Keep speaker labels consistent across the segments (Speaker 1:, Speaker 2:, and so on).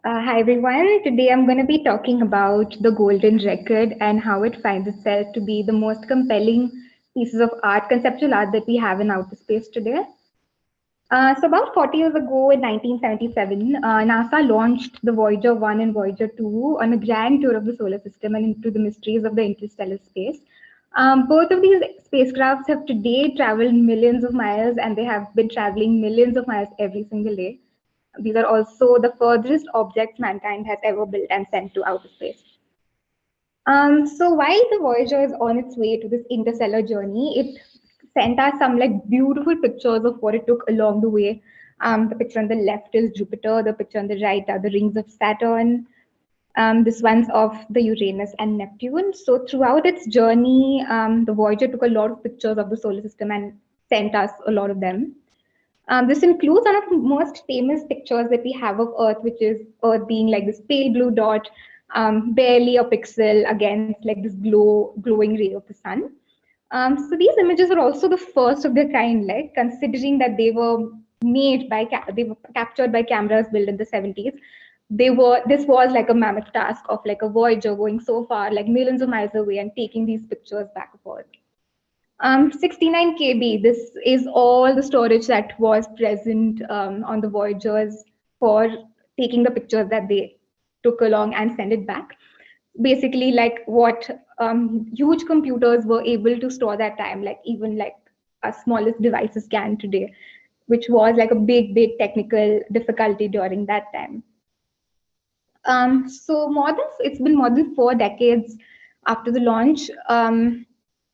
Speaker 1: Hi everyone. Today I'm going to be talking about the Golden Record and how it finds itself to be the most compelling pieces of art, conceptual art that we have in outer space today. So about 40 years ago in 1977, NASA launched the Voyager 1 and Voyager 2 on a grand tour of the solar system and into the mysteries of the interstellar space. Both of these spacecrafts have today traveled millions of miles and they have been traveling millions of miles every single day. These are also the furthest objects mankind has ever built and sent to outer space. So while the Voyager is on its way to this interstellar journey, it sent us some like beautiful pictures of what it took along the way. The picture on the left is Jupiter. The picture on the right are the rings of Saturn. This one's of the Uranus and Neptune. So throughout its journey, the Voyager took a lot of pictures of the solar system and sent us a lot of them. This includes one of the most famous pictures that we have of Earth, which is Earth being like this pale blue dot, barely a pixel against like this glowing ray of the sun. So these images are also the first of their kind, like considering that they were they were captured by cameras built in the 70s. This was like a mammoth task of like a Voyager going so far, like millions of miles away, and taking these pictures back and forth. 69 KB. This is all the storage that was present on the Voyagers for taking the pictures that they took along and send it back. Basically, like what huge computers were able to store that time, like even like our smallest devices can today, which was like a big technical difficulty during that time. It's been more than 4 decades after the launch.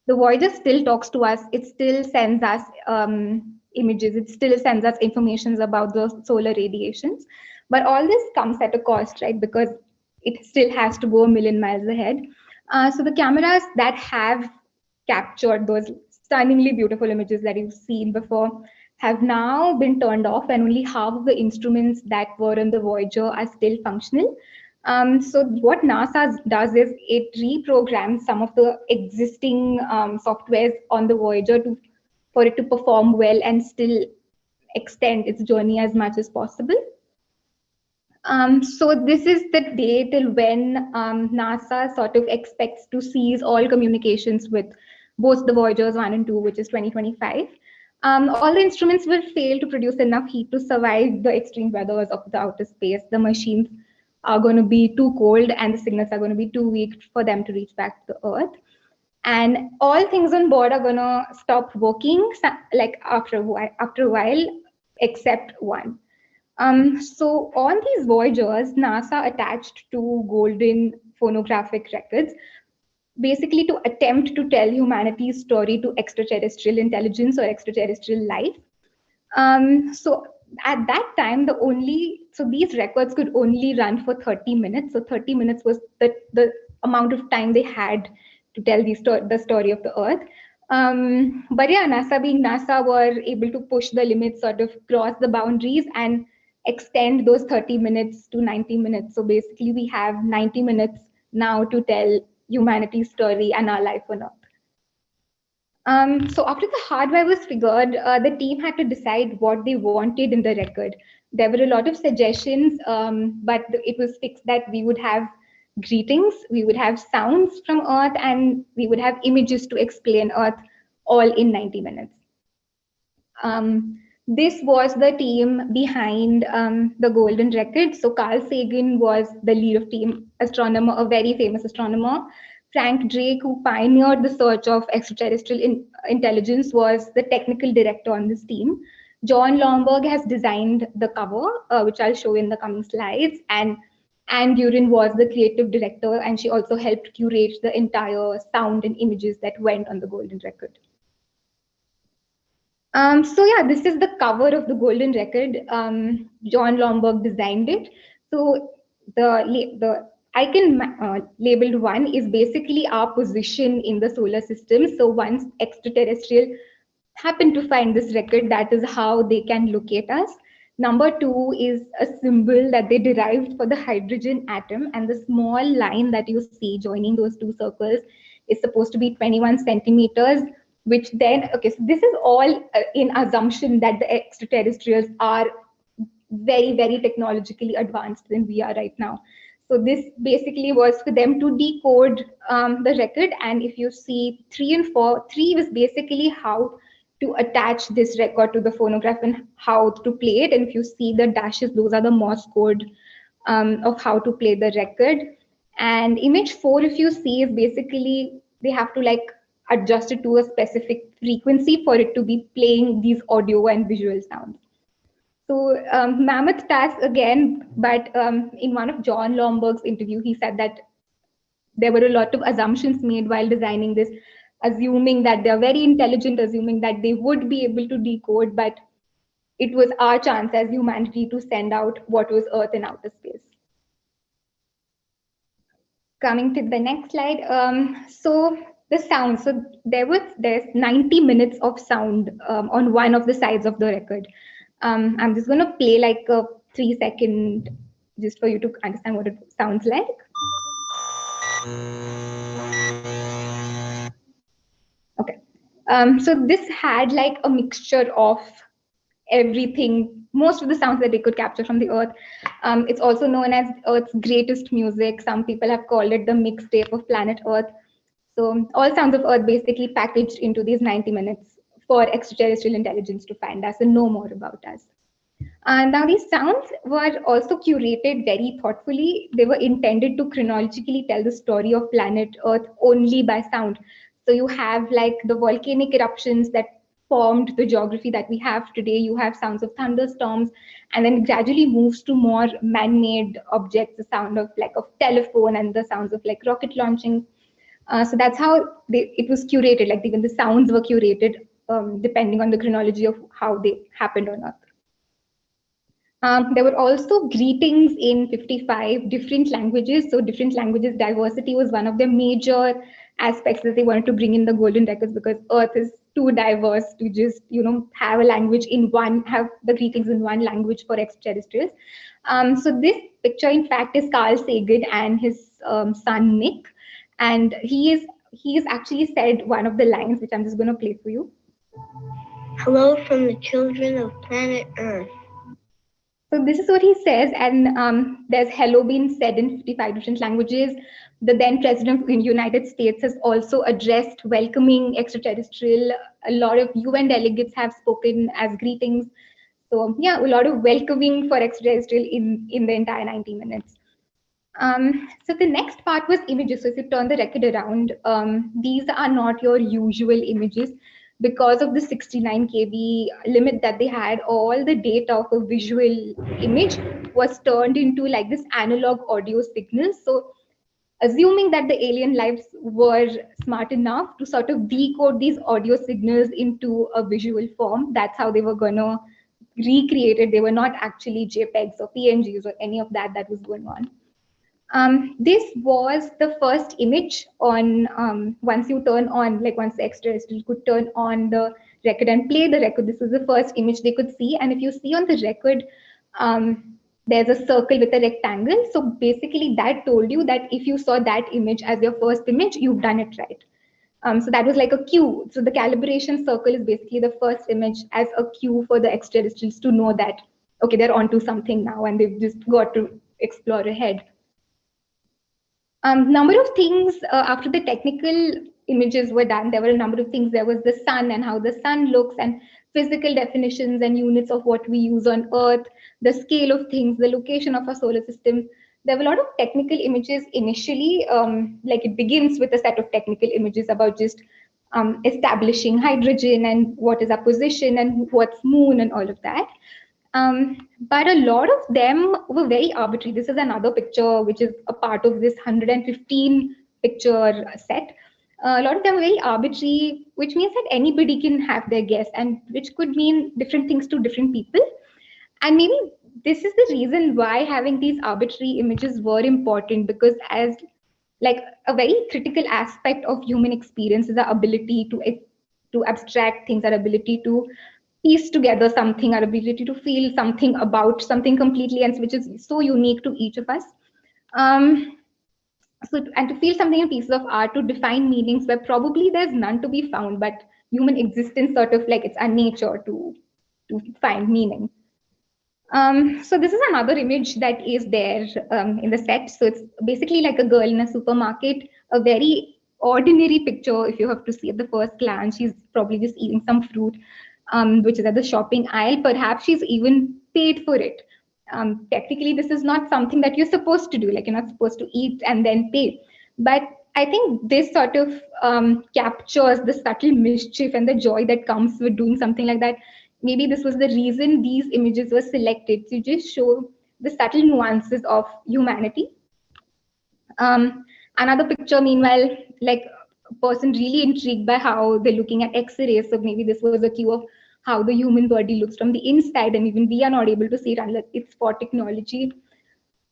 Speaker 1: The Voyager still talks to us. It still sends us images. It still sends us information about the solar radiations. But all this comes at a cost, right? Because it still has to go a million miles ahead. So the cameras that have captured those stunningly beautiful images that you've seen before have now been turned off, and only half of the instruments that were in the Voyager are still functional. So what NASA does is it reprograms some of the existing softwares on the Voyager for it to perform well and still extend its journey as much as possible. So this is the day till when NASA sort of expects to cease all communications with both the Voyagers 1 and 2, which is 2025. All the instruments will fail to produce enough heat to survive the extreme weathers of the outer space. The machines are going to be too cold and the signals are going to be too weak for them to reach back to the Earth. And all things on board are going to stop working like after a while, except one. So on these Voyagers, NASA attached two golden phonographic records, basically to attempt to tell humanity's story to extraterrestrial intelligence or extraterrestrial life. So at that time, these records could only run for 30 minutes. So 30 minutes was the amount of time they had to tell the story of the Earth. But yeah, NASA being NASA were able to push the limits, sort of cross the boundaries and extend those 30 minutes to 90 minutes. So basically, we have 90 minutes now to tell humanity's story and our life on Earth. So after the hardware was figured, the team had to decide what they wanted in the record. There were a lot of suggestions, but it was fixed that we would have greetings, we would have sounds from Earth, and we would have images to explain Earth all in 90 minutes. This was the team behind the Golden Record. So Carl Sagan was the lead of team astronomer, a very famous astronomer. Frank Drake, who pioneered the search of extraterrestrial intelligence, was the technical director on this team. John Lomberg has designed the cover, which I'll show in the coming slides, and Anne Gurin was the creative director, and she also helped curate the entire sound and images that went on the Golden Record. So yeah, this is the cover of the Golden Record. John Lomberg designed it. So the icon labeled 1 is basically our position in the solar system. So once extraterrestrial happen to find this record, that is how they can locate us. Number 2 is a symbol that they derived for the hydrogen atom, and the small line that you see joining those two circles is supposed to be 21 centimeters, which then, okay, so this is all in assumption that the extraterrestrials are very, very technologically advanced than we are right now. So this basically was for them to decode the record. And if you see 3 and 4, 3 was basically how to attach this record to the phonograph and how to play it. And if you see the dashes, those are the Morse code of how to play the record. And image 4, if you see, is basically they have to like adjust it to a specific frequency for it to be playing these audio and visual sounds. So mammoth task again, but in one of John Lomberg's interview, he said that there were a lot of assumptions made while designing this, assuming that they're very intelligent, assuming that they would be able to decode, but it was our chance as humanity to send out what was Earth in outer space. Coming to the next slide. So the sound. So there's 90 minutes of sound on one of the sides of the record. I'm just going to play like a 3-second just for you to understand what it sounds like. Okay. So this had like a mixture of everything, most of the sounds that they could capture from the Earth. It's also known as Earth's greatest music. Some people have called it the mixtape of planet Earth. So all sounds of Earth basically packaged into these 90 minutes for extraterrestrial intelligence to find us and know more about us. Now these sounds were also curated very thoughtfully. They were intended to chronologically tell the story of planet Earth only by sound. So you have like the volcanic eruptions that formed the geography that we have today. You have sounds of thunderstorms, and then it gradually moves to more man-made objects, the sound of like of telephone and the sounds of like rocket launching. So that's how it was curated. Like even the sounds were curated depending on the chronology of how they happened on Earth. There were also greetings in 55 different languages. So different languages diversity was one of the major aspects that they wanted to bring in the golden records, because Earth is too diverse to just have a language in one, have the greetings in one language for extraterrestrials. So this picture, in fact, is Carl Sagan and his son Nick, and he is actually said one of the lines, which I'm just going to play for you.
Speaker 2: Hello from the children of planet Earth.
Speaker 1: So this is what he says, and there's hello being said in 55 different languages. The then president of the United States has also addressed welcoming extraterrestrial. A lot of UN delegates have spoken as greetings. So yeah, a lot of welcoming for extraterrestrial in the entire 90 minutes. So the next part was images. So if you turn the record around, these are not your usual images. Because of the 69 kb limit that they had, all the data of a visual image was turned into like this analog audio signal. So assuming that the alien lives were smart enough to sort of decode these audio signals into a visual form, that's how they were going to recreate it. They were not actually JPEGs or PNGs or any of that was going on. This was the first image on once you turn on, like once the extraterrestrials could turn on the record and play the record, this was the first image they could see. And if you see on the record, there's a circle with a rectangle. So basically that told you that if you saw that image as your first image, you've done it right. So that was like a cue. So the calibration circle is basically the first image as a cue for the extraterrestrials to know that, okay, they're onto something now and they've just got to explore ahead. Number of things after the technical images were done, there were a number of things. There was the sun and how the sun looks, and physical definitions and units of what we use on Earth, the scale of things, the location of our solar system. There were a lot of technical images initially. Like it begins with a set of technical images about just establishing hydrogen and what is our position and what's moon and all of that. But a lot of them were very arbitrary. This is another picture which is a part of this 115 picture set. A lot of them are very arbitrary, which means that anybody can have their guess, and which could mean different things to different people. And maybe this is the reason why having these arbitrary images were important, because as like a very critical aspect of human experience is the ability to abstract things, our ability to piece together something, our ability to feel something about something completely, and which is so unique to each of us. Um, and to feel something in pieces of art, to define meanings where probably there's none to be found, but human existence sort of like it's our nature to find meaning. So this is another image that is there in the set. So it's basically like a girl in a supermarket, a very ordinary picture. If you have to see at the first glance, she's probably just eating some fruit, which is at the shopping aisle. Perhaps she's even paid for it. Technically, this is not something that you're supposed to do. Like you're not supposed to eat and then pay. But I think this sort of captures the subtle mischief and the joy that comes with doing something like that. Maybe this was the reason these images were selected to just show the subtle nuances of humanity. Another picture, meanwhile, like a person really intrigued by how they're looking at X-rays. So maybe this was a cue of how the human body looks from the inside, and even we are not able to see it unless it's for technology.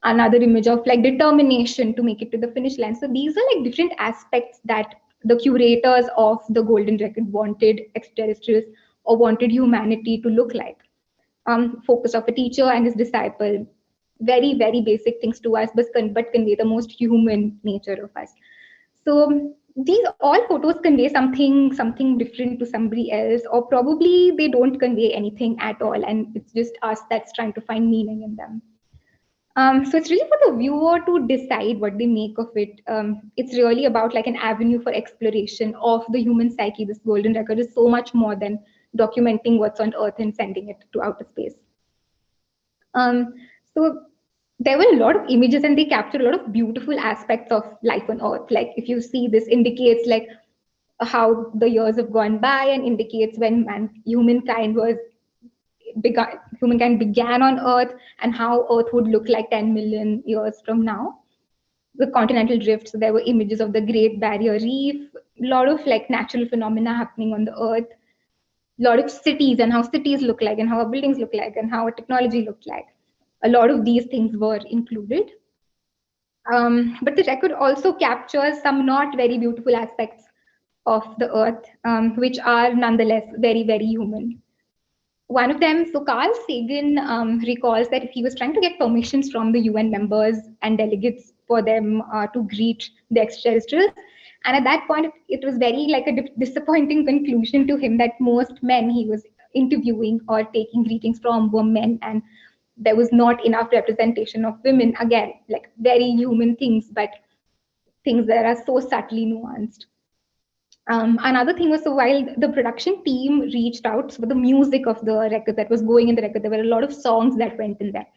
Speaker 1: Another image of like determination to make it to the finish line. So these are like different aspects that the curators of the golden record wanted extraterrestrials or wanted humanity to look like. Focus of a teacher and his disciple, very very basic things to us, but convey the most human nature of us. So these all photos convey something different to somebody else, or probably they don't convey anything at all, and it's just us that's trying to find meaning in them. So it's really for the viewer to decide what they make of it. It's really about like an avenue for exploration of the human psyche. This golden record is so much more than documenting what's on Earth and sending it to outer space. Um, so there were a lot of images and they captured a lot of beautiful aspects of life on Earth. Like if you see, this indicates like how the years have gone by and indicates when humankind began on Earth and how Earth would look like 10 million years from now. The continental drift, so there were images of the Great Barrier Reef, a lot of like natural phenomena happening on the Earth, a lot of cities and how cities look like and how our buildings look like and how our technology looked like. A lot of these things were included. But the record also captures some not very beautiful aspects of the Earth, which are nonetheless very, very human. One of them, so Carl Sagan recalls that he was trying to get permissions from the UN members and delegates for them to greet the extraterrestrials. And at that point, it was very like a disappointing conclusion to him that most men he was interviewing or taking greetings from were men, and there was not enough representation of women. Again, like very human things, but things that are so subtly nuanced. Another thing was, so while the production team reached out for the music of the record that was going in the record, there were a lot of songs that went in there.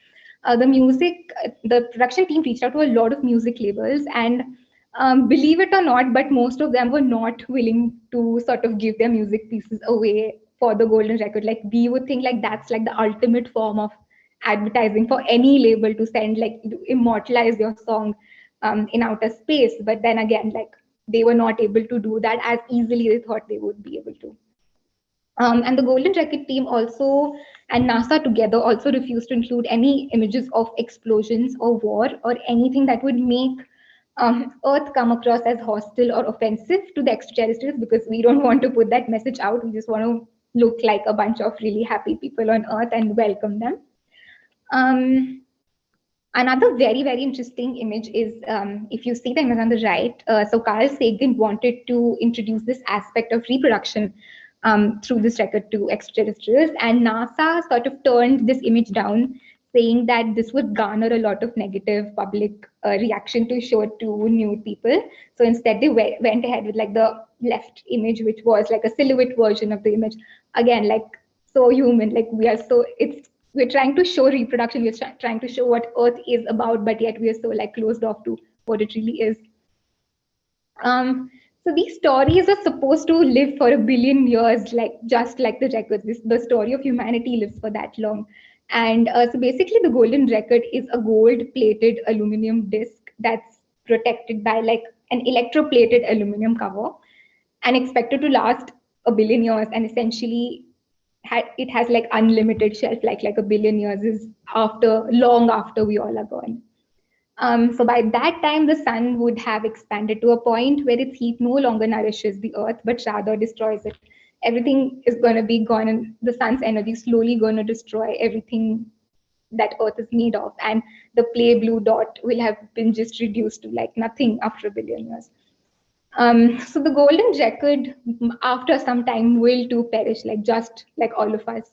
Speaker 1: The production team reached out to a lot of music labels, and believe it or not, but most of them were not willing to sort of give their music pieces away for the golden record. Like we would think like that's like the ultimate form of advertising for any label to send, like to immortalize your song in outer space. But then again, like they were not able to do that as easily they thought they would be able to. And the Golden Record team also and NASA together also refused to include any images of explosions or war or anything that would make Earth come across as hostile or offensive to the extraterrestrials, because we don't want to put that message out. We just want to look like a bunch of really happy people on Earth and welcome them. Another very, very interesting image is if you see the image on the right, so Carl Sagan wanted to introduce this aspect of reproduction through this record to extraterrestrials, and NASA sort of turned this image down, saying that this would garner a lot of negative public reaction to show it to nude people. So instead, they went ahead with like the left image, which was like a silhouette version of the image. Again, like so human, like we're trying to show reproduction, we're trying to show what Earth is about, but yet we are so like closed off to what it really is. So these stories are supposed to live for 1 billion years, like just like the records. The story of humanity lives for that long. And so basically, the golden record is a gold-plated aluminum disc that's protected by like an electroplated aluminum cover and expected to last 1 billion years. And essentially, it has like unlimited shelf life, like 1 billion years is long after we all are gone. So by that time, the sun would have expanded to a point where its heat no longer nourishes the earth, but rather destroys it. Everything is going to be gone, and the sun's energy is slowly going to destroy everything that earth is made of. And the play blue dot will have been just reduced to like nothing after 1 billion years. So the golden record, after some time, will too perish, like just like all of us.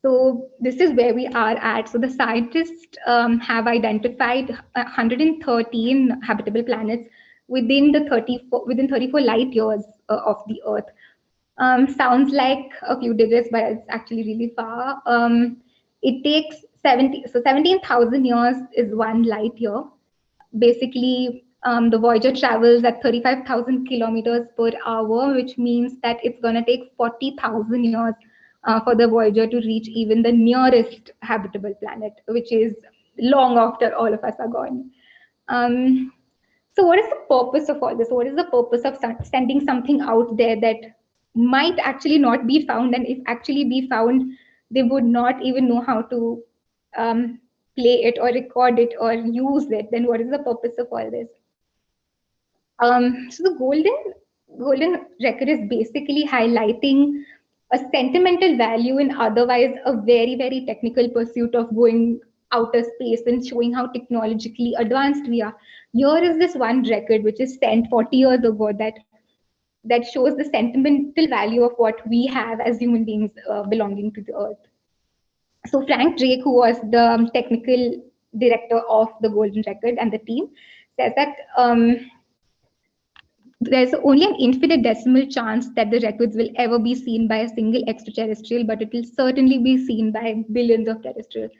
Speaker 1: So this is where we are at. So the scientists have identified 113 habitable planets within 34 light years of the Earth. Sounds like a few digits, but it's actually really far. It takes 17,000 years is one light year. Basically, the Voyager travels at 35,000 kilometers per hour, which means that it's going to take 40,000 years for the Voyager to reach even the nearest habitable planet, which is long after all of us are gone. Um, so, what is the purpose of all this? What is the purpose of sending something out there that might actually not be found? And if actually be found, they would not even know how to um, play it or record it or use it. Then, what is the purpose of all this? So, the golden record is basically highlighting a sentimental value in otherwise a very technical pursuit of going outer space and showing how technologically advanced we are. Here is this one record which is sent 40 years ago that shows the sentimental value of what we have as human beings belonging to the earth. So Frank Drake, who was the technical director of the Golden Record and the team, says that there's only an infinitesimal chance that the records will ever be seen by a single extraterrestrial, but it will certainly be seen by billions of terrestrials.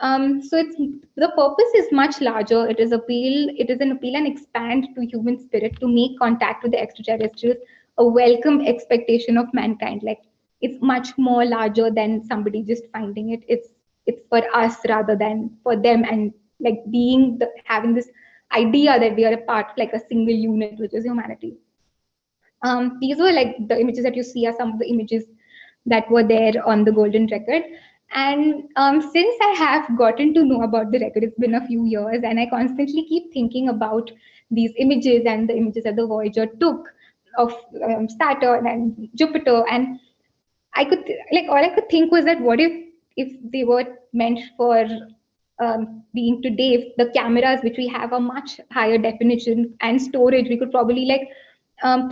Speaker 1: So it's the purpose is much larger. It is an appeal and expand to human spirit to make contact with the extraterrestrials, a welcome expectation of mankind. Like it's much more larger than somebody just finding it. It's for us rather than for them, and like having this idea that we are a part, like a single unit, which is humanity. These were like the images that you see are some of the images that were there on the Golden Record. And since I have gotten to know about the record, it's been a few years, and I constantly keep thinking about these images and the images that the Voyager took of Saturn and Jupiter. And all I could think was that what if they were meant for being today, if the cameras which we have are much higher definition and storage, we could probably like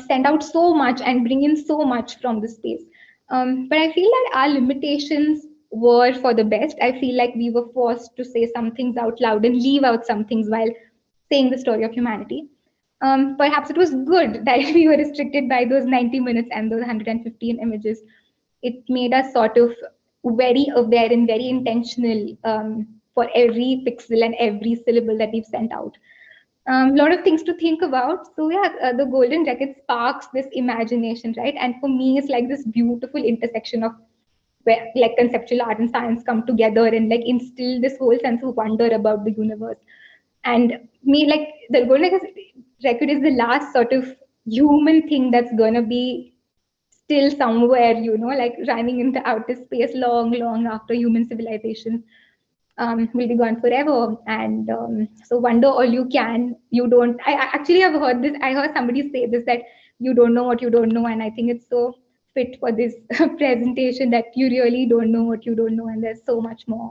Speaker 1: send out so much and bring in so much from the space. But I feel that our limitations were for the best. I feel like we were forced to say some things out loud and leave out some things while saying the story of humanity. Perhaps it was good that we were restricted by those 90 minutes and those 115 images. It made us sort of very aware and very intentional for every pixel and every syllable that we've sent out. A lot of things to think about. So yeah, the Golden Record sparks this imagination, right? And for me, it's like this beautiful intersection of where like conceptual art and science come together and like instill this whole sense of wonder about the universe. And me, like the Golden Record is the last sort of human thing that's gonna be still somewhere, like running into outer space long after human civilization will be gone forever. And so wonder all you can. You don't. I actually have heard this. I heard somebody say this that you don't know what you don't know, and I think it's so fit for this presentation that you really don't know what you don't know, and there's so much more.